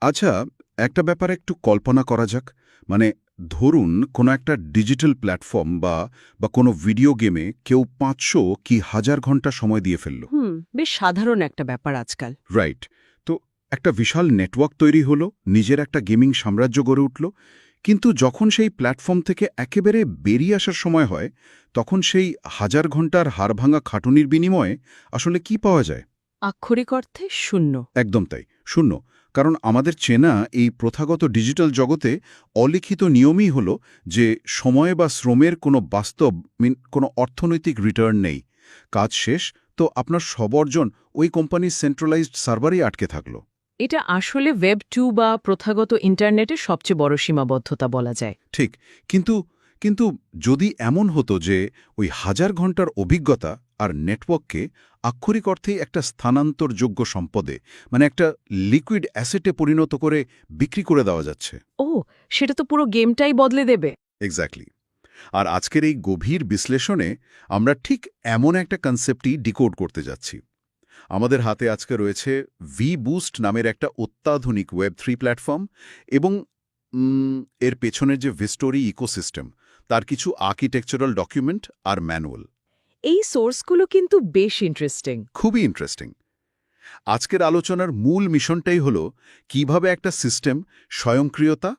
আচ্ছা, একটা ব্যাপারে একটু কল্পনা করা যাক। মানে ধরুন কোনো একটা ডিজিটাল প্ল্যাটফর্ম বা কোনো ভিডিও গেমে কেউ ৫০০ কি ১,০০০ ঘন্টা সময় দিয়ে ফেলল। বেশ সাধারণ একটা ব্যাপার আজকাল। রাইট। তো একটা বিশাল নেটওয়ার্ক তৈরি হলো, নিজের একটা গেমিং সাম্রাজ্য গড়ে উঠল। কিন্তু যখন সেই প্ল্যাটফর্ম থেকে একেবারে বেরিয়ে আসার সময় হয়, তখন সেই ১,০০০ ঘন্টার হাড়ভাঙা খাটুনির বিনিময়ে আসলে কি পাওয়া যায়? আক্ষরিক অর্থে শূন্য। একদম তাই, শূন্য। কারণ আমাদের চেনা এই প্রথাগত ডিজিটাল জগতে অলিখিত নিয়মই হলো যে সময় বা শ্রমের কোনো বাস্তব কোনো অর্থনৈতিক রিটার্ন নেই। কাজ শেষ, তো আপনার সব অর্জন ওই কোম্পানির সেন্ট্রালাইজড সার্ভারেই আটকে থাকলো। এটা আসলে ওয়েব 2 বা প্রথাগত ইন্টারনেটের সবচেয়ে বড় সীমাবদ্ধতা বলা যায়। ঠিক, কিন্তু কিন্তু যদি এমন হতো যে ওই ১,০০০ ঘন্টার অভিজ্ঞতা আর নেটওয়ার্ককে আক্ষরিক অর্থেই একটা স্থানান্তরযোগ্য সম্পদে, মানে একটা লিকুইড অ্যাসেটে পরিণত করে বিক্রি করে দেওয়া যাচ্ছে। ও, সেটা তো পুরো গেমটাই বদলে দেবে। এক্স্যাক্টলি। আর আজকের এই গভীর বিশ্লেষণে আমরা ঠিক এমন একটা কনসেপ্টই ডিকোড করতে যাচ্ছি। আমাদের হাতে আজকে রয়েছে ভি-বুস্ট নামের একটা অত্যাধুনিক ওয়েব 3 প্ল্যাটফর্ম এবং এর পেছনের যে ভিস্টোরি ইকোসিস্টেম, তার কিছু আর্কিটেকচারাল ডকুমেন্ট আর ম্যানুয়াল। এই সোর্সগুলো কিন্তু বেশ ইন্টারেস্টিং। খুবই ইন্টারেস্টিং। আজকের আলোচনার মূল মিশনটাই হলো কিভাবে একটা সিস্টেম স্বয়ংক্রিয়তা,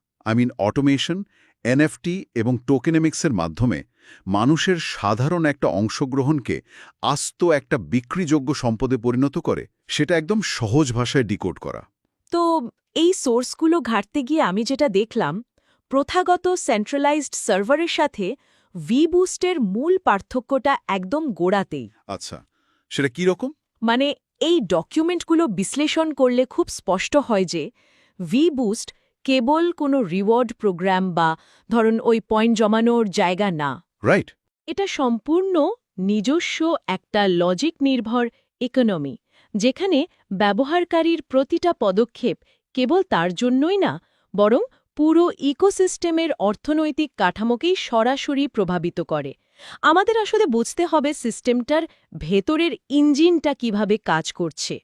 অটোমেশন, এনএফটি এবং টোকেনমিক্সের মাধ্যমে মানুষের সাধারণ একটা অংশগ্রহণকে আস্ত একটা বিক্রিযোগ্য সম্পদে পরিণত করে, সেটা একদম সহজ ভাষায় ডিকোড করা। তো এই সোর্সগুলো ঘাঁটতে গিয়ে আমি যেটা দেখলাম, প্রথাগত সেন্ট্রালাইজড সার্ভারের সাথে ভি-বুস্টের মূল পার্থক্যটা একদম গোড়াতেই। আচ্ছা, সেটা কি রকম? মানে এই ডকুমেন্টগুলো বিশ্লেষণ করলে খুব স্পষ্ট হয় যে ভি-বুস্ট কেবল কোনো রিওয়ার্ড প্রোগ্রাম বা ধরুন ওই পয়েন্ট জমানোর জায়গা না। রাইট। এটা সম্পূর্ণ নিজস্ব একটা লজিক নির্ভর ইকোনমি, যেখানে ব্যবহারকারীর প্রতিটা পদক্ষেপ কেবল তার জন্যই না, বরং পুরো ইকোসিস্টেমের অর্থনৈতিক কাঠামোকেই সরাসরি প্রভাবিত করে। আমাদের আসলে বুঝতে হবে সিস্টেমটার ভেতরের ইঞ্জিনটা কিভাবে কাজ করছে।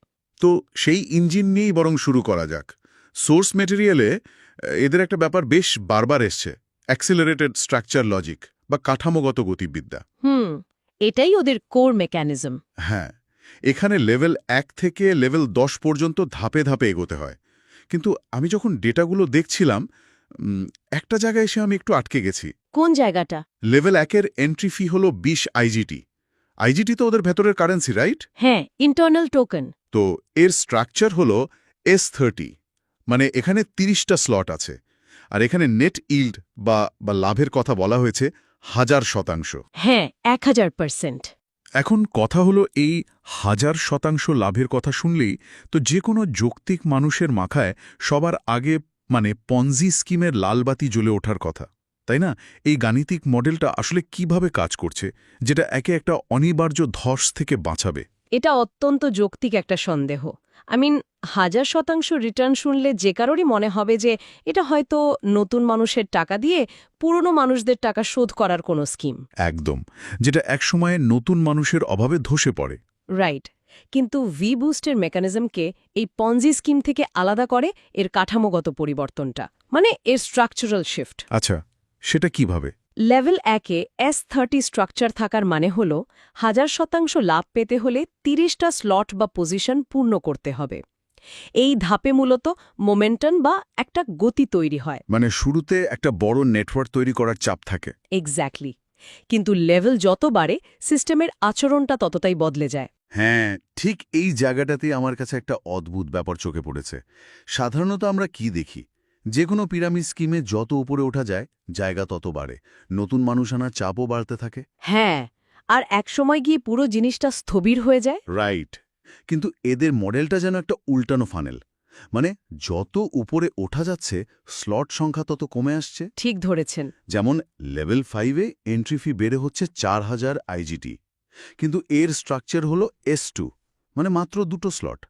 তো সেই ইঞ্জিন নিয়েই বরং শুরু করা যাক। সোর্স মেটেরিয়ালে এদের একটা ব্যাপার বেশ বারবার এসছে, অ্যাক্সিলারেটেড স্ট্রাকচার লজিক বা কাঠামোগত গতিবিদ্যা। এটাই ওদের কোর মেকানিজম। হ্যাঁ, এখানে লেভেল 1 থেকে লেভেল 10 পর্যন্ত ধাপে ধাপে এগোতে হয়। কিন্তু আমি যখন ডেটাগুলো দেখছিলাম, একটা জায়গায় এসে আমি একটু আটকে গেছি। কোন জায়গাটা? লেভেল 1-এর এন্ট্রি ফি হলো 20 আইজিটি। আইজিটি তো ওদের ভেতরের কারেন্সি, রাইট? হ্যাঁ, ইন্টারনাল টোকেন। তো এর স্ট্রাকচার হলো S30, মানে এখানে 30টা স্লট আছে। আর এখানে নেট ইল্ড বা লাভের কথা বলা হয়েছে 1000%। হ্যাঁ, 1000%। এখন কথা হলো, এই 1000% লাভের কথা শুনলেই তো যে কোনো যৌক্তিক মানুষের মাথায় সবার আগে পনজি স্কিমের লালবাতি জ্বলে ওঠার কথা, তাই না? এই গাণিতিক মডেলটা আসলে কিভাবে কাজ করছে, যেটা একে একটা অনিবার্য ধস থেকে বাঁচাবে? এটা অত্যন্ত যৌক্তিক একটা সন্দেহ। 1000% রিটার্ন শুনলে যে কারোরই মনে হবে যে এটা হয়তো নতুন মানুষের টাকা দিয়ে পুরনো মানুষদের টাকা শোধ করার কোনো স্কিম। একদম, যেটা একসময়ে নতুন মানুষের অভাবে ধসে পড়ে। রাইট। কিন্তু ভি-বুস্টের মেকানিজমকে এই পনজি স্কিম থেকে আলাদা করে এর কাঠামোগত পরিবর্তনটা, মানে এর স্ট্রাকচারাল শিফট। আচ্ছা, সেটা কিভাবে? লেভেল 1-এ S30 স্ট্রাকচার থাকার মানে হল 1000% লাভ পেতে হলে 30টা স্লট বা পজিশন পূর্ণ করতে হবে। এই ধাপে মূলত মোমেন্টাম বা একটা গতি তৈরি হয়। মানে শুরুতে একটা বড় নেটওয়ার্ক তৈরি করার চাপ থাকে। এক্স্যাক্টলি। কিন্তু লেভেল যত বাড়ে, সিস্টেমের আচরণটা ততটাই বদলে যায়। হ্যাঁ, ঠিক এই জায়গাটাতেই আমার কাছে একটা অদ্ভুত ব্যাপার চোখে পড়েছে। সাধারণত আমরা কি দেখি, যে কোনো পিরামিড স্কিমে যত উপরে ওঠা যায়, জায়গা তত বাড়ে, নতুন মানুষ আনার চাপও বাড়তে থাকে। হ্যাঁ, আর একসময় গিয়ে পুরো জিনিসটা স্থবির হয়ে যায়। রাইট। কিন্তু এদের মডেলটা যেন একটা উল্টানো ফানেল। মানে যত উপরে ওঠা যাচ্ছে, স্লট সংখ্যা তত কমে আসছে। ঠিক ধরেছেন। যেমন লেভেল 5-এ এন্ট্রি ফি বেড়ে হচ্ছে 4000 আইজিটি, কিন্তু এর স্ট্রাকচার হলো S2, মানে মাত্র 2টো স্লট।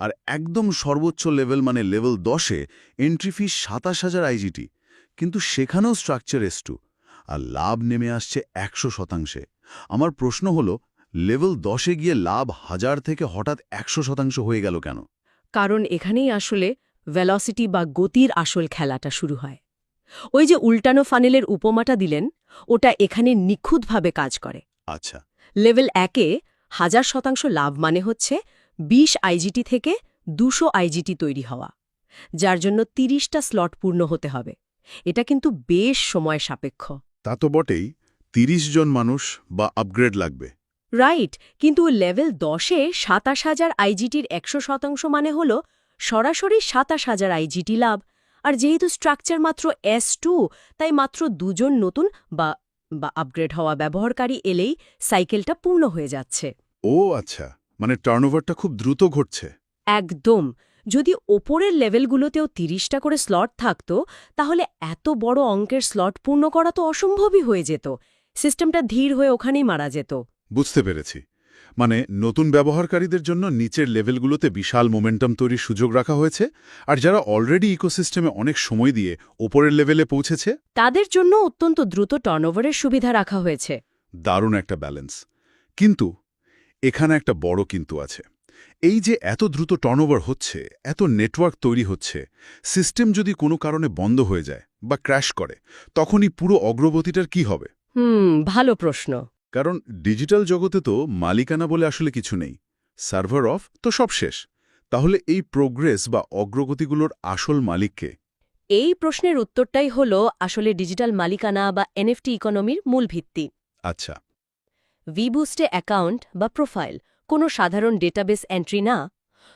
আর একদম সর্বোচ্চ লেভেল মানে লেভেল 10-এ এন্ট্রি ফি 27000 আইজিটি, কিন্তু সেখানেও স্ট্রাকচার S2, আর লাভ নেমে আসছে 100%। আমার প্রশ্ন হলো, লেভেল 10-এ গিয়ে লাভ 1000 থেকে হঠাৎ 100% হয়ে গেল কেন? কারণ এখানেই আসলে ভেলোসিটি বা গতির আসল খেলাটা শুরু হয়। ওই যে উল্টানো ফানেলের উপমাটা দিলেন, ওটা এখানে নিখুঁতভাবে কাজ করে। আচ্ছা। লেভেল 1-এ 1000% লাভ মানে হচ্ছে 20 আইজিটি থেকে 200 আইজিটি তৈরি হওয়া, যার জন্য 30টা স্লট পূর্ণ হতে হবে। এটা কিন্তু বেশ সময় সাপেক্ষ। তা তো বটেই, 30 জন মানুষ বা আপগ্রেড লাগবে। রাইট, কিন্তু লেভেল 10-এ 27,000 আইজিটির 100% মানে হল সরাসরি 27,000 আইজিটি লাভ। আর যেহেতু স্ট্রাকচার মাত্র S2, তাই মাত্র 2 জন নতুন বা আপগ্রেড হওয়া ব্যবহারকারী এলেই সাইকেলটা পূর্ণ হয়ে যাচ্ছে। ও আচ্ছা, মানে টার্নওভারটা খুব দ্রুত ঘটছে। একদম। যদি ওপরের লেভেলগুলোতেও 30টা করে স্লট থাকত, তাহলে এত বড় অঙ্কের স্লট পূর্ণ করা তো অসম্ভবই হয়ে যেত। সিস্টেমটা ধীর হয়ে ওখানেই মারা যেত। বুঝতে পেরেছি। মানে নতুন ব্যবহারকারীদের জন্য নিচের লেভেলগুলোতে বিশাল মোমেন্টাম তৈরির সুযোগ রাখা হয়েছে, আর যারা অলরেডি ইকোসিস্টেমে অনেক সময় দিয়ে ওপরের লেভেলে পৌঁছেছে তাদের জন্য অত্যন্ত দ্রুত টার্নওভারের সুবিধা রাখা হয়েছে। দারুণ একটা ব্যালেন্স। কিন্তু এখানে একটা বড় কিন্তু আছে। এই যে এত দ্রুত টার্নওভার হচ্ছে, এত নেটওয়ার্ক তৈরি হচ্ছে, সিস্টেম যদি কোনো কারণে বন্ধ হয়ে যায় বা ক্র্যাশ করে, তখনই পুরো অগ্রগতিটার কি হবে? ভালো প্রশ্ন। কারণ ডিজিটাল জগতে তো মালিকানা বলে আসলে কিছু নেই। সার্ভার অফ তো সব শেষ। তাহলে এই প্রোগ্রেস বা অগ্রগতিগুলোর আসল মালিককে? এই প্রশ্নের উত্তরটাই হল আসলে ডিজিটাল মালিকানা বা এনএফটি ইকোনমির মূল ভিত্তি। আচ্ছা। ভিবুস্টে অ্যাকাউন্ট বা প্রোফাইল কোনো সাধারণ ডেটাবেস এন্ট্রি না।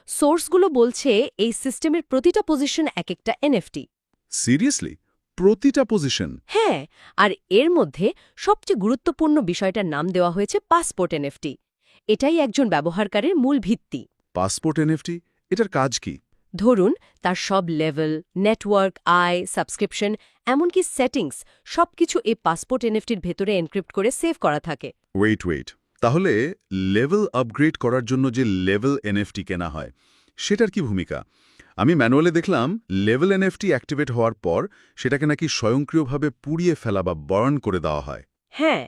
সোর্সগুলো বলছে এই সিস্টেমের প্রতিটা পজিশন এক একটা এনএফটি। সিরিয়াসলি? প্রতিটা পজিশন? হ্যাঁ, আর এর মধ্যে সবচেয়ে গুরুত্বপূর্ণ বিষয়টার নাম দেওয়া হয়েছে পাসপোর্ট এনএফটি। এটাই একজন ব্যবহারকারীর মূল ভিত্তি। পাসপোর্ট এনএফটি, এটার কাজ কি? ধরুন, তার সব লেভেল, নেটওয়ার্ক, আয়, সাবস্ক্রিপশন, এমনকি সেটিংস সবকিছু এই পাসপোর্ট এনএফটির ভেতরে এনক্রিপ্ট করে সেভ করা থাকে। ওয়েট। তাহলে লেভেল আপগ্রেড করার জন্য যে লেভেল এনএফটি কেনা হয়, সেটার কি ভূমিকা? আমি ম্যানুয়ালে দেখলাম লেভেল এনএফটি অ্যাক্টিভেট হওয়ার পর সেটাকে নাকি স্বয়ংক্রিয়ভাবে পুড়িয়ে ফেলা বা বার্ন করে দেওয়া হয়। হ্যাঁ,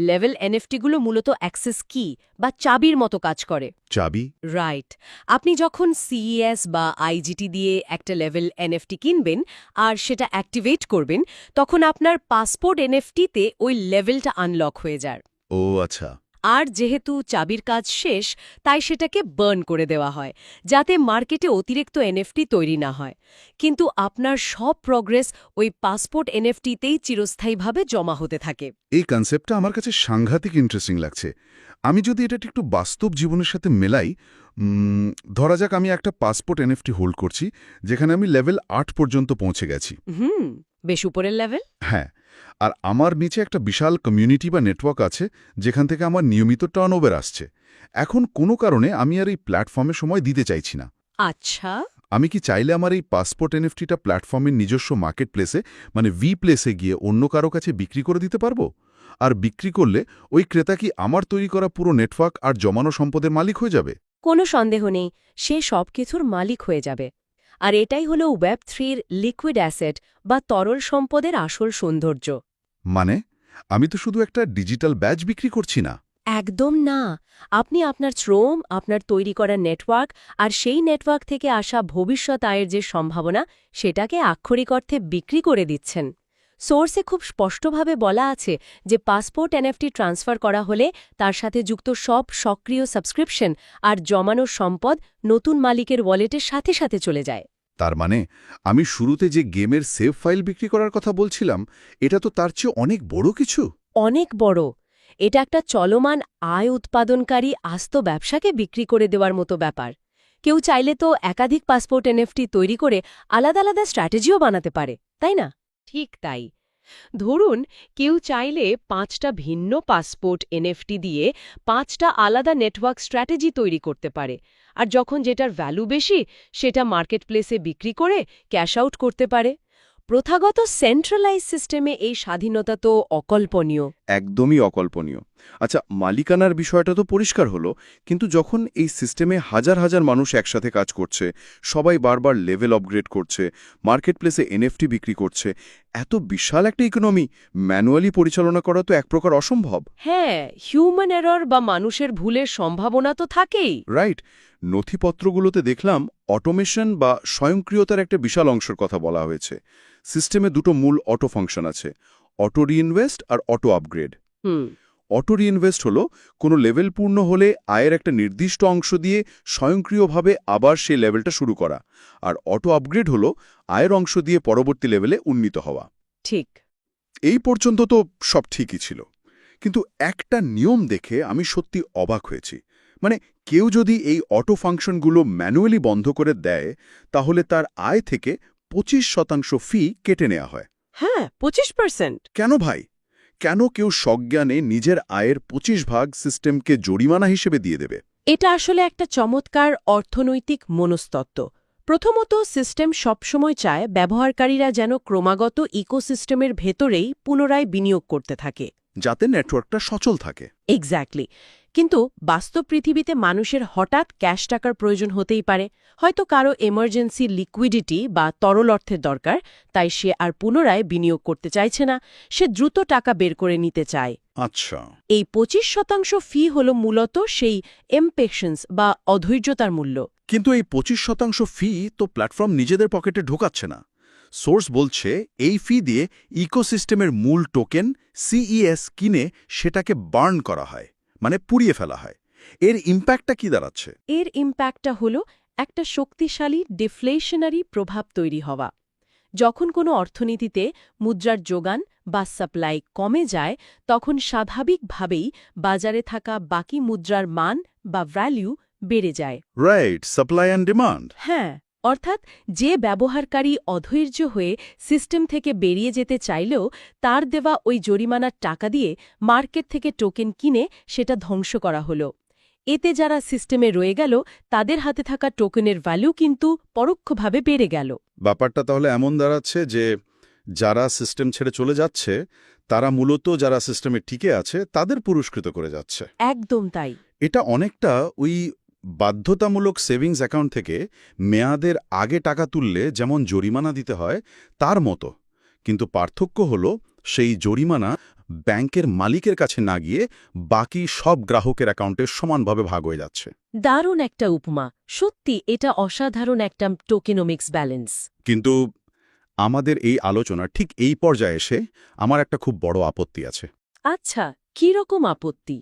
লেভেল এনএফটিগুলো মূলত অ্যাক্সেস কি বা চাবির মতো কাজ করে। চাবি? রাইট। আপনি যখন সিইএস বা আইজিটি দিয়ে একটা লেভেল এনএফটি কিনবেন আর সেটা অ্যাক্টিভেট করবেন, তখন আপনার পাসপোর্ট এনএফটিতে ওই লেভেলটা আনলক হয়ে যায়। ও আচ্ছা। আর যেহেতু চাবির কাজ শেষ, তাই সেটাকে বার্ন করে দেওয়া হয়, যাতে মার্কেটে অতিরিক্ত এনএফটি তৈরি না হয়। কিন্তু আপনার সব প্রগ্রেস ওই পাসপোর্ট এনএফটিতেই চিরস্থায়ীভাবে জমা হতে থাকে। এই কনসেপ্টটা আমার কাছে সাংঘাতিক ইন্টারেস্টিং লাগছে। আমি যদি এটা একটু বাস্তব জীবনের সাথে মেলাই, ধরা যাক আমি একটা পাসপোর্ট এনএফটি হোল্ড করছি, যেখানে আমি লেভেল 8 পর্যন্ত পৌঁছে গেছি। বেশ উপরের লেভেল। হ্যাঁ, আর আমার নিচে একটা বিশাল কমিউনিটি বা নেটওয়ার্ক আছে, যেখান থেকে আমার নিয়মিত টার্নওভার আসছে। এখন কোনো কারণে আমি আর এই প্ল্যাটফর্মে সময় দিতে চাইছি না। আচ্ছা। আমি কি চাইলে আমার এই পাসপোর্ট এনএফটিটা প্ল্যাটফর্মের নিজস্ব মার্কেট প্লেসে, মানে ভি প্লেসে গিয়ে অন্য কারো কাছে বিক্রি করে দিতে পারবো? আর বিক্রি করলে ওই ক্রেতা কি আমার তৈরি করা পুরো নেটওয়ার্ক আর জমানো সম্পদের মালিক হয়ে যাবে? কোনো সন্দেহ নেই, সে সব কিছুর মালিক হয়ে যাবে। আর এটাই হলো ওয়েব3-র লিকুইড অ্যাসেট বা তরল সম্পদের আসল সৌন্দর্য। মানে আমি তো শুধু একটা ডিজিটাল ব্যাজ বিক্রি করছি না। একদম না। আপনি আপনার শ্রম, আপনার তৈরি করা নেটওয়ার্ক আর সেই নেটওয়ার্ক থেকে আসা ভবিষ্যৎ আয়ের যে সম্ভাবনা, সেটাকে আক্ষরিক অর্থে বিক্রি করে দিচ্ছেন। সোর্সে খুব স্পষ্টভাবে বলা আছে যে পাসপোর্ট এনএফটি ট্রান্সফার করা হলে তার সাথে যুক্ত সব সক্রিয় সাবস্ক্রিপশন আর জমানো সম্পদ নতুন মালিকের ওয়ালেটের সাথে সাথে চলে যায়। তার মানে আমি শুরুতে যে গেমের সেভ ফাইল বিক্রি করার কথা বলছিলাম, এটা তো তার চেয়ে অনেক বড় কিছু। অনেক বড়। এটা একটা চলমান আয় উৎপাদনকারী আস্ত ব্যবসাকে বিক্রি করে দেওয়ার মতো ব্যাপার। কেউ চাইলে তো একাধিক পাসপোর্ট এনএফটি তৈরি করে আলাদা আলাদা স্ট্র্যাটেজিও বানাতে পারে, তাই না? ঠিক তাই। ধরুন, কেউ চাইলে 5টা ভিন্ন পাসপোর্ট এনএফটি দিয়ে 5টা আলাদা নেটওয়ার্ক স্ট্র্যাটেজি তৈরি করতে পারে, আর যখন যেটার ভ্যালু বেশি সেটা মার্কেটপ্লেসে বিক্রি করে ক্যাশ আউট করতে পারে। প্রথাগত সেন্ট্রালাইজ সিস্টেমে এই স্বাধীনতা তো অকল্পনীয়। একদমই অকল্পনীয়। আচ্ছা, মালিকানার বিষয়টা তো পরিষ্কার হলো, কিন্তু যখন এই সিস্টেমে হাজার হাজার মানুষ একসাথে কাজ করছে, সবাই বারবার লেভেল আপগ্রেড করছে, মার্কেটপ্লেসে এনএফটি বিক্রি করছে, এত বিশাল একটা ইকোনমি ম্যানুয়ালি পরিচালনা করা তো এক প্রকার অসম্ভব। হ্যাঁ, হিউম্যান এরর বা মানুষের ভুলের সম্ভাবনা তো থাকেই। রাইট। নথিপত্রগুলোতে দেখলাম অটোমেশন বা স্বয়ংক্রিয়তার একটা বিশাল অংশের কথা বলা হয়েছে। সিস্টেমে দুটো মূল অটো ফাংশন আছে, অটো রিইনভেস্ট আর অটো আপগ্রেড। হুম। অটো রিইনভেস্ট হলো কোনো লেভেল পূর্ণ হলে আয়ের একটা নির্দিষ্ট অংশ দিয়ে স্বয়ংক্রিয়ভাবে আবার সেই লেভেলটা শুরু করা, আর অটো আপগ্রেড হলো আয়ের অংশ দিয়ে পরবর্তী লেভেলে উন্নীত হওয়া। ঠিক। এই পর্যন্ত তো সব ঠিকই ছিল, কিন্তু একটা নিয়ম দেখে আমি সত্যি অবাক হয়েছি। মানে কেউ যদি এই অটো ফাংশনগুলো ম্যানুয়ালি বন্ধ করে দেয়, তাহলে তার আয় থেকে 25% ফি কেটে নেওয়া হয়। হ্যাঁ, 25%। কেন ভাই? কেন কেউ সজ্ঞানে নিজের আয়ের 25% সিস্টেমকে জরিমানা হিসেবে দিয়ে দেবে? এটা আসলে একটা চমৎকার অর্থনৈতিক মনস্তত্ত্ব। প্রথমত, সিস্টেম সবসময় চায় ব্যবহারকারীরা যেন ক্রমাগত ইকোসিস্টেমের ভেতরেই পুনরায় বিনিয়োগ করতে থাকে। যাতে নেটওয়ার্কটা সচল থাকে। এক্স্যাক্টলি। কিন্তু বাস্তব পৃথিবীতে মানুষের হঠাৎ ক্যাশ টাকার প্রয়োজন হতেই পারে, হয়তো কারো এমার্জেন্সি লিকুইডিটি বা তরল অর্থের দরকার, তাই সে আর পুনরায় বিনিয়োগ করতে চাইছে না, সে দ্রুত টাকা বের করে নিতে চায়। আচ্ছা। এই 25% ফি হল মূলত সেই এমপেশেন্স বা অধৈর্যতার মূল্য। কিন্তু এই 25% ফি তো প্ল্যাটফর্ম নিজেদের পকেটে ঢোকাচ্ছে না। সোর্স বলছে এই ফি দিয়ে ইকোসিস্টেমের মূল টোকেন সিইএস কিনে সেটাকে বার্ন করা হয়, মানে পুড়িয়ে ফেলা হয়। এর ইম্প্যাক্টটা কি দাঁড়াচ্ছে? এর ইম্প্যাক্টটা হল একটা শক্তিশালী ডিফ্লেশনারি প্রভাব তৈরি হওয়া। যখন কোনো অর্থনীতিতে মুদ্রার যোগান বা সাপ্লাই কমে যায়, তখন স্বাভাবিকভাবেই বাজারে থাকা বাকি মুদ্রার মান বা ভ্যালু বেড়ে যায়। Right, supply and demand. হ্যাঁ, অর্থাৎ যে ব্যবহারকারী অধৈর্য হয়ে সিস্টেম থেকে বেরিয়ে যেতে চাইলেও তার দেওয়া ওই জরিমানার টাকা দিয়ে মার্কেট থেকে টোকেন কিনে সেটা ধ্বংস করা হলো। এতে যারা সিস্টেমে রয়ে গেল, তাদের হাতে থাকা টোকেনের ভ্যালু কিন্তু পরোক্ষভাবে বেড়ে গেল। ব্যাপারটা তাহলে এমন দাঁড়াচ্ছে যে যারা সিস্টেম ছেড়ে চলে যাচ্ছে, তারা মূলত যারা সিস্টেমে টিকে আছে তাদের পুরস্কৃত করে যাচ্ছে। একদম তাই। এটা অনেকটা ওই বাধ্যতামূলক সেভিংস অ্যাকাউন্ট থেকে মেয়াদের আগে টাকা তুললে যেমন জরিমানা দিতে হয় তার মতো। কিন্তু পার্থক্য হলো সেই জরিমানা ব্যাংকের মালিকের কাছে না গিয়ে বাকি সব গ্রাহকের অ্যাকাউন্টে সমানভাবে ভাগ হয়ে যাচ্ছে। দারুণ একটা উপমা। সত্যি এটা অসাধারণ একটা টোকেনোমিক্স ব্যালেন্স। কিন্তু আমাদের এই আলোচনার ঠিক এই পর্যায়ে এসে আমার একটা খুব বড় আপত্তি আছে। আচ্ছা, কী রকম আপত্তি?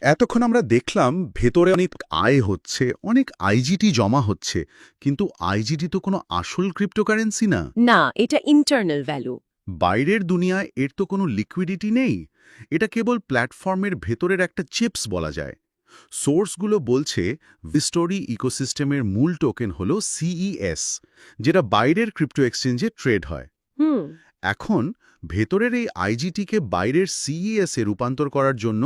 এতক্ষণ আমরা দেখলাম ভেতরে অনেক আয় হচ্ছে, অনেক আইজিটি জমা হচ্ছে, কিন্তু আইজিটি তো কোনো আসল ক্রিপ্টোকারেন্সি না। না, এটা ইন্টারনাল ভ্যালু। বাইরের দুনিয়ায় এর তো কোনো লিকুইডিটি নেই। এটা কেবল প্ল্যাটফর্মের ভেতরের একটা চিপস বলা যায়। সোর্সগুলো বলছে ভিস্টোরি ইকোসিস্টেমের মূল টোকেন হল সিইএস, যেটা বাইরের ক্রিপ্টো এক্সচেঞ্জে ট্রেড হয়। হুম। এখন ভেতরের এই আইজিটিকে বাইরের সিইএসে রূপান্তর করার জন্য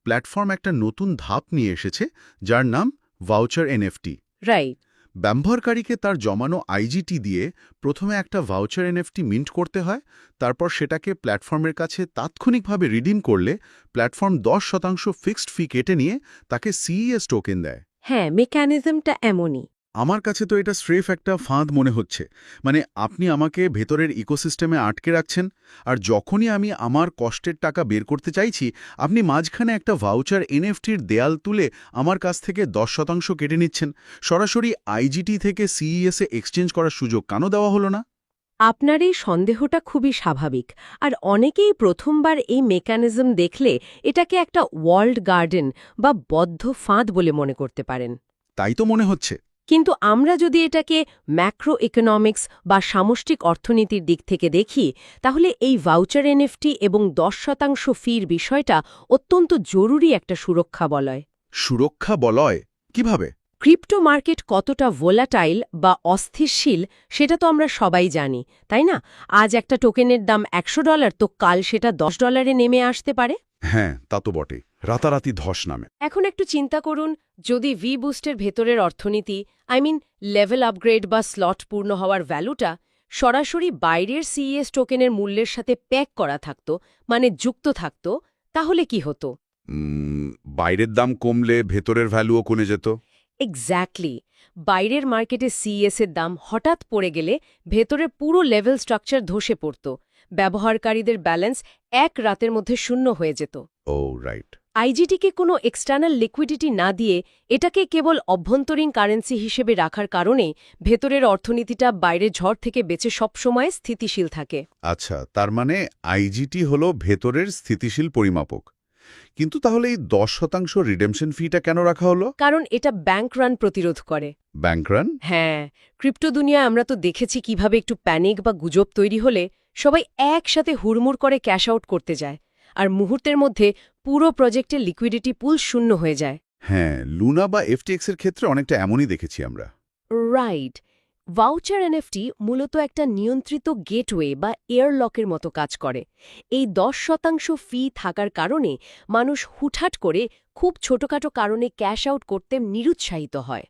প্ল্যাটফর্ম একটা নতুন ধাপ নিয়ে এসেছে, যার নাম ভাউচার এনএফটি। রাইট। ব্যবহারকারীকে তার জমানো আইজিটি দিয়ে প্রথমে একটা ভাউচার এনএফটি মিন্ট করতে হয়, তারপর সেটাকে প্ল্যাটফর্মের কাছে তাৎক্ষণিকভাবে রিডিম করলে প্ল্যাটফর্ম 10% ফিক্সড ফি কেটে নিয়ে তাকে সিইএস টোকেন দেয়। হ্যাঁ, মেকানিজমটা এমনই। আমার কাছে তো এটা স্রেফ একটা ফাঁদ মনে হচ্ছে। মানে আপনি আমাকে ভেতরের ইকোসিস্টেমে আটকে রাখছেন, আর যখনই আমি আমার কষ্টের টাকা বের করতে চাইছি, আপনি মাঝখানে একটা ভাউচার এনএফটির দেয়াল তুলে আমার কাছ থেকে 10% কেটে নিচ্ছেন। সরাসরি আইজিটি থেকে সিইএসে এক্সচেঞ্জ করার সুযোগ কেন দেওয়া হলো না? আপনার এই সন্দেহটা খুবই স্বাভাবিক, আর অনেকেই প্রথমবার এই মেকানিজম দেখলে এটাকে একটা ওয়াল্ড গার্ডেন বা বদ্ধ ফাঁদ বলে মনে করতে পারেন। তাই তো মনে হচ্ছে। কিন্তু আমরা যদি এটাকে ম্যাক্রো ইকোনমিক্স বা সামষ্টিক অর্থনীতির দিক থেকে দেখি, তাহলে এই ভাউচার এনএফটি এবং 10% ফির বিষয়টা অত্যন্ত জরুরি একটা সুরক্ষা বলয়। সুরক্ষা বলয়? কিভাবে? ক্রিপ্টো মার্কেট কতটা ভোলাটাইল বা অস্থিরশীল সেটা তো আমরা সবাই জানি, তাই না? আজ একটা টোকেনের দাম $100, তো কাল সেটা $10 নেমে আসতে পারে। হ্যাঁ, তা তো বটে। রাতারাতি ধস নামে। এখন একটু চিন্তা করুন, যদি ভি বুস্টের ভেতরের অর্থনীতি, লেভেল আপগ্রেড বা স্লট পূর্ণ হওয়ার ভ্যালুটা সরাসরি বাইরের সিইএস টোকেনের মূল্যের সাথে প্যাক করা থাকত, মানে যুক্ত থাকত, তাহলে কি হতো? বাইরের দাম কমলে ভেতরের ভ্যালুও কমে যেত। এক্স্যাক্টলি। বাইরের মার্কেটে সিএস এর দাম হঠাৎ পড়ে গেলে ভেতরের পুরো লেভেল স্ট্রাকচার ধসে পড়ত, ব্যবহারকারীদের ব্যালেন্স এক রাতের মধ্যে শূন্য হয়ে যেত। ও রাইট। আইজিটিকে কোনো এক্সটার্নাল লিকুইডিটি না দিয়ে এটাকে কেবল অভ্যন্তরীণ কারেন্সি হিসেবে রাখার কারণে ভেতরের অর্থনীতিটা বাইরের ঝড় থেকে বেঁচে সবসময় স্থিতিশীল থাকে। আচ্ছা, তার মানে আইজিটি হলো ভেতরের স্থিতিশীল পরিমাপক। কিন্তু তাহলে এই 10% রিডেমশন ফিটা কেন রাখা হলো? কারণ এটা ব্যাংক রান প্রতিরোধ করে। Bank run? হ্যাঁ, ক্রিপ্টো দুনিয়ায় আমরা তো দেখেছি কিভাবে একটু প্যানিক বা গুজব তৈরি হলে সবাই একসাথে হুড়মুড় করে ক্যাশ আউট করতে যায়, আর মুহূর্তের মধ্যে পুরো প্রজেক্টের লিকুইডিটি পুল শূন্য হয়ে যায়। হ্যাঁ, লুনা বা এফটিএক্স এর ক্ষেত্রে অনেকটা এমনই দেখেছি আমরা। রাইট। ভাউচার এনএফটি মূলত একটা নিয়ন্ত্রিত গেটওয়ে বা এয়ারলকের মতো কাজ করে। এই 10% ফি থাকার কারণে মানুষ হুটহাট করে খুব ছোটখাটো কারণে ক্যাশ আউট করতে নিরুৎসাহিত হয়।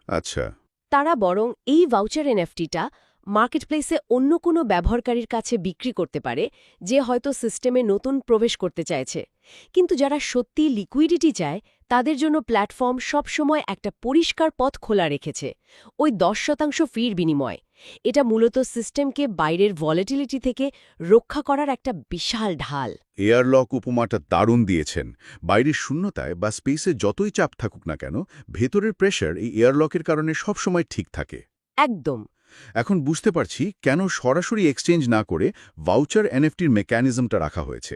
আচ্ছা। তারা বরং এই ভাউচার এনএফটিটা মার্কেটপ্লেসে অন্য কোনো ব্যবহারকারীর কাছে বিক্রি করতে পারে, যে হয়তো সিস্টেমে নতুন প্রবেশ করতে চাইছে। কিন্তু যারা সত্যি লিকুইডিটি চায় তাদের জন্য প্ল্যাটফর্ম সবসময় একটা পরিষ্কার পথ খোলা রেখেছে, ওই 10% ফির বিনিময়। এটা মূলত সিস্টেমকে বাইরের ভলিটিলিটি থেকে রক্ষা করার একটা বিশাল ঢাল। এয়ারলক উপমাটা দারুণ দিয়েছেন। বাইরের শূন্যতায় বা স্পেসে যতই চাপ থাকুক না কেন, ভেতরের প্রেশার এই এয়ারলকের কারণে সবসময় ঠিক থাকে। একদম। এখন বুঝতে পারছি কেন সরাসরি এক্সচেঞ্জ না করে ভাউচার এনএফটির মেকানিজমটা রাখা হয়েছে।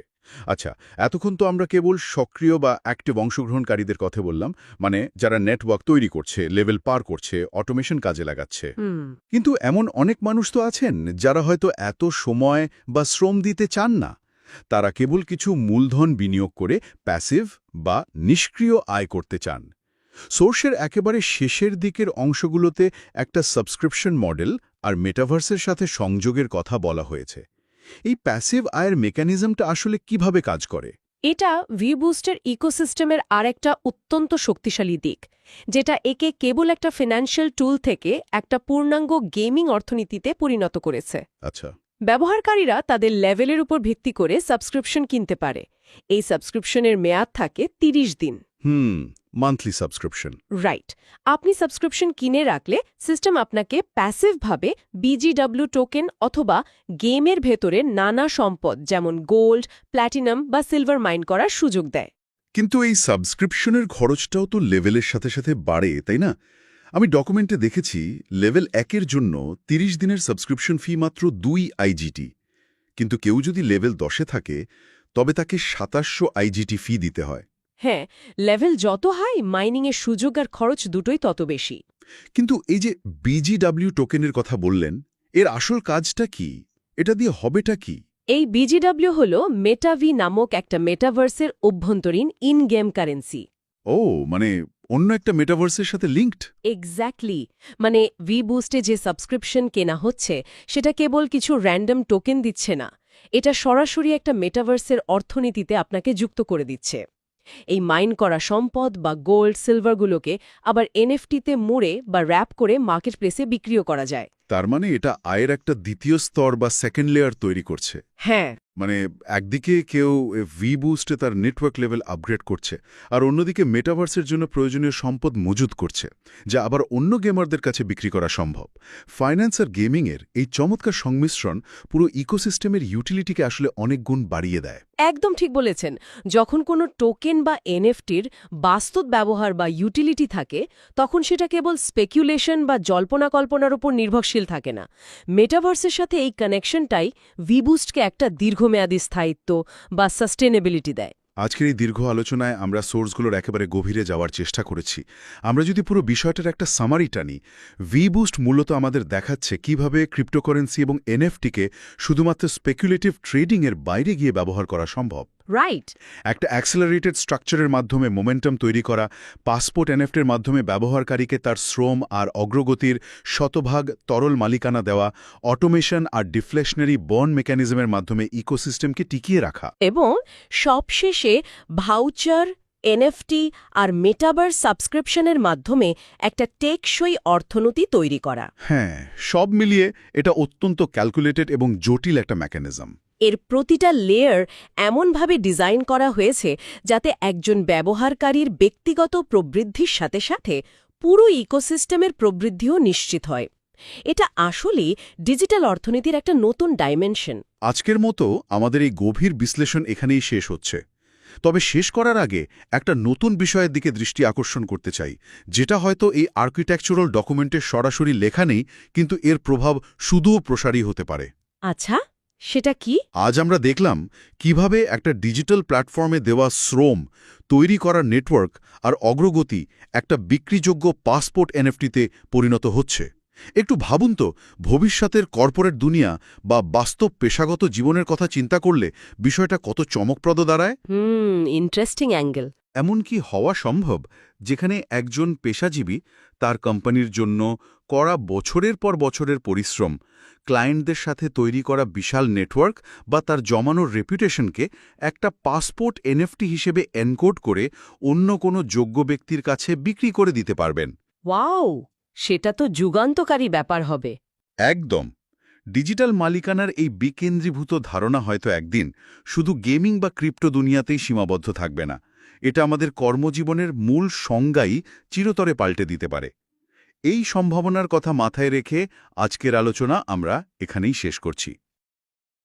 আচ্ছা, এতক্ষণ তো আমরা কেবল সক্রিয় বা অ্যাক্টিভ অংশগ্রহণকারীদের কথা বললাম, মানে যারা নেটওয়ার্ক তৈরি করছে, লেভেল পার করছে, অটোমেশন কাজে লাগাচ্ছে। কিন্তু এমন অনেক মানুষ তো আছেন যারা হয়তো এত সময় বা শ্রম দিতে চান না। তারা কেবল কিছু মূলধন বিনিয়োগ করে প্যাসিভ বা নিষ্ক্রিয় আয় করতে চান। সোর্সের একেবারে শেষের দিকের অংশগুলোতে একটা সাবস্ক্রিপশন মডেল আর মেটাভার্সের সাথে সংযোগের কথা বলা হয়েছে। এই প্যাসিভ আয়ের মেকানিজমটা আসলে কিভাবে কাজ করে? এটা ভিবুস্টের ইকোসিস্টেমের আরেকটা অত্যন্ত শক্তিশালী দিক, যেটা একে কেবল একটা ফিন্যান্সিয়াল টুল থেকে একটা পূর্ণাঙ্গ গেমিং অর্থনীতিতে পরিণত করেছে। আচ্ছা। ব্যবহারকারীরা তাদের লেভেলের উপর ভিত্তি করে সাবস্ক্রিপশন কিনতে পারে। এই সাবস্ক্রিপশনের মেয়াদ থাকে 30 দিন। Monthly subscription. রাইট। আপনি সাবস্ক্রিপশন কিনে রাখলে সিস্টেম আপনাকে প্যাসিভভাবে বিজিডব্লিউ টোকেন অথবা গেমের ভেতরে নানা সম্পদ যেমন গোল্ড, প্ল্যাটিনাম বা সিলভার মাইন করার সুযোগ দেয়। কিন্তু এই সাবস্ক্রিপশনের খরচটাও তো লেভেলের সাথে সাথে বাড়ে, তাই না? আমি ডকুমেন্টে দেখেছি লেভেল 1-এর জন্য 30 দিনের সাবস্ক্রিপশন ফি মাত্র 2 আইজিটি। কিন্তু কেউ যদি লেভেল 10-এ থাকে তবে তাকে 2700 আইজিটি ফি দিতে হয়। হ্যাঁ, লেভেল যত হাই, মাইনিংয়ের সুযোগ আর খরচ দুটোই তত বেশি। কিন্তু এই যে বিজিডব্লিউ টোকেনের কথা বললেন, এর আসল কাজটা কি? এটা দিয়ে হবেটা কি? এই বিজিডব্লিউ হল মেটাভি নামক একটা মেটাভার্সের অভ্যন্তরীণ ইন গেম কারেন্সি। ও, মানে অন্য একটা মেটাভার্সের সাথে লিঙ্কড? এক্স্যাক্টলি। মানে ভিবুস্টে যে সাবস্ক্রিপশন কেনা হচ্ছে সেটা কেবল কিছু র্যান্ডম টোকেন দিচ্ছে না, এটা সরাসরি একটা মেটাভার্সের অর্থনীতিতে আপনাকে যুক্ত করে দিচ্ছে। এই মাইন করা সম্পদ বা গোল্ড, সিলভারগুলোকে আবার এনএফটিতে মুড়ে বা র্যাপ করে মার্কেট প্লেসে বিক্রিও করা যায়। তার মানে এটা আয়ের একটা দ্বিতীয় স্তর বা সেকেন্ড লেয়ার তৈরি করছে। হ্যাঁ। মানে একদিকে কেউ ভিবুস্টে তার নেটওয়ার্ক লেভেল আপগ্রেড করছে, আর অন্যদিকে মেটাভার্সের জন্য প্রয়োজনীয় সম্পদ মজুত করছে, যা আবার অন্য গেমারদের কাছে বিক্রি করা সম্ভব। ফাইন্যান্স আর গেমিংয়ের এই চমৎকার সংমিশ্রণ পুরো ইকোসিস্টেমের ইউটিলিটিকে আসলে অনেক গুণ বাড়িয়ে দেয়। একদম ঠিক বলেছেন। যখন কোনো টোকেন বা এনএফটির বাস্তব ব্যবহার বা ইউটিলিটি থাকে, তখন সেটা কেবল স্পেকুলেশন বা জল্পনা কল্পনার উপর নির্ভরশীল থাকে না। মেটাভার্সের সাথে এই কানেকশনটাই ভিবুস্টকে একটা দীর্ঘমেয়াদী স্থায়িত্ব বা সাস্টেনেবিলিটি দেয়। আজকের এই দীর্ঘ আলোচনায় আমরা সোর্সগুলোর একেবারে গভীরে যাওয়ার চেষ্টা করেছি। আমরা যদি পুরো বিষয়টার একটা সামারি টানি, ভিবুস্ট মূলত আমাদের দেখাচ্ছে কিভাবে ক্রিপ্টোকারেন্সি এবং এনএফটিকে শুধুমাত্র স্পেকুলেটিভ ট্রেডিংয়ের বাইরে গিয়ে ব্যবহার করা সম্ভব। রাইট। একটা অ্যাক্সেলারেটেড স্ট্রাকচারের মাধ্যমে মোমেন্টাম তৈরি করা, পাসপোর্ট এনএফটির মাধ্যমে ব্যবহারকারীকে তার শ্রম আর অগ্রগতির শতভাগ তরল মালিকানা দেওয়া, অটোমেশন আর ডিফ্লেশনারি বন্ড মেকানিজমের মাধ্যমে ইকোসিস্টেমকে টিকিয়ে রাখা, এবং সবশেষে ভাউচার, এনএফটি আর মেটাভার্স সাবস্ক্রিপশনের মাধ্যমে একটা টেকসই অর্থনীতি তৈরি করা। হ্যাঁ, সব মিলিয়ে এটা অত্যন্ত ক্যালকুলেটেড এবং জটিল একটা মেকানিজম। এর প্রতিটা লেয়ার এমনভাবে ডিজাইন করা হয়েছে যাতে একজন ব্যবহারকারীর ব্যক্তিগত প্রবৃদ্ধির সাথে সাথে পুরো ইকোসিস্টেমের প্রবৃদ্ধিও নিশ্চিত হয়। এটা আসলেই ডিজিটাল অর্থনীতির একটা নতুন ডাইমেনশন। আজকের মতো আমাদের এই গভীর বিশ্লেষণ এখানেই শেষ হচ্ছে। তবে শেষ করার আগে একটা নতুন বিষয়ের দিকে দৃষ্টি আকর্ষণ করতে চাই, যেটা হয়তো এই আর্কিটেকচারাল ডকুমেন্টের সরাসরি লেখা নেই, কিন্তু এর প্রভাব শুধুও প্রসারী হতে পারে। আচ্ছা, সেটা কি? আজ আমরা দেখলাম কিভাবে একটা ডিজিটাল প্ল্যাটফর্মে দেওয়া শ্রম, তৈরি করা নেটওয়ার্ক আর অগ্রগতি একটা বিক্রিযোগ্য পাসপোর্ট এনএফটিতে পরিণত হচ্ছে। একটু ভাবুন তো, ভবিষ্যতের কর্পোরেট দুনিয়া বা বাস্তব পেশাগত জীবনের কথা চিন্তা করলে বিষয়টা কত চমকপ্রদ দাঁড়ায়। Interesting angle. এমন কি হওয়া সম্ভব যেখানে একজন পেশাজীবী তার কোম্পানির জন্য করা বছরের পর বছরের পরিশ্রম, ক্লায়েন্টদের সাথে তৈরি করা বিশাল নেটওয়ার্ক বা তার জমানোর রেপুটেশনকে একটা পাসপোর্ট এনএফটি হিসেবে এনকোড করে অন্য কোনো যোগ্য ব্যক্তির কাছে বিক্রি করে দিতে পারবেন? ওয়াও, সেটা তো যুগান্তকারী ব্যাপার হবে। একদম। ডিজিটাল মালিকানার এই বিকেন্দ্রীভূত ধারণা হয়তো একদিন শুধু গেমিং বা ক্রিপ্টো দুনিয়াতেই সীমাবদ্ধ থাকবে না। এটা আমাদের কর্মজীবনের মূল সংজ্ঞাই চিরতরে পাল্টে দিতে পারে। এই সম্ভাবনার কথা মাথায় রেখে আজকের আলোচনা আমরা এখানেই শেষ করছি।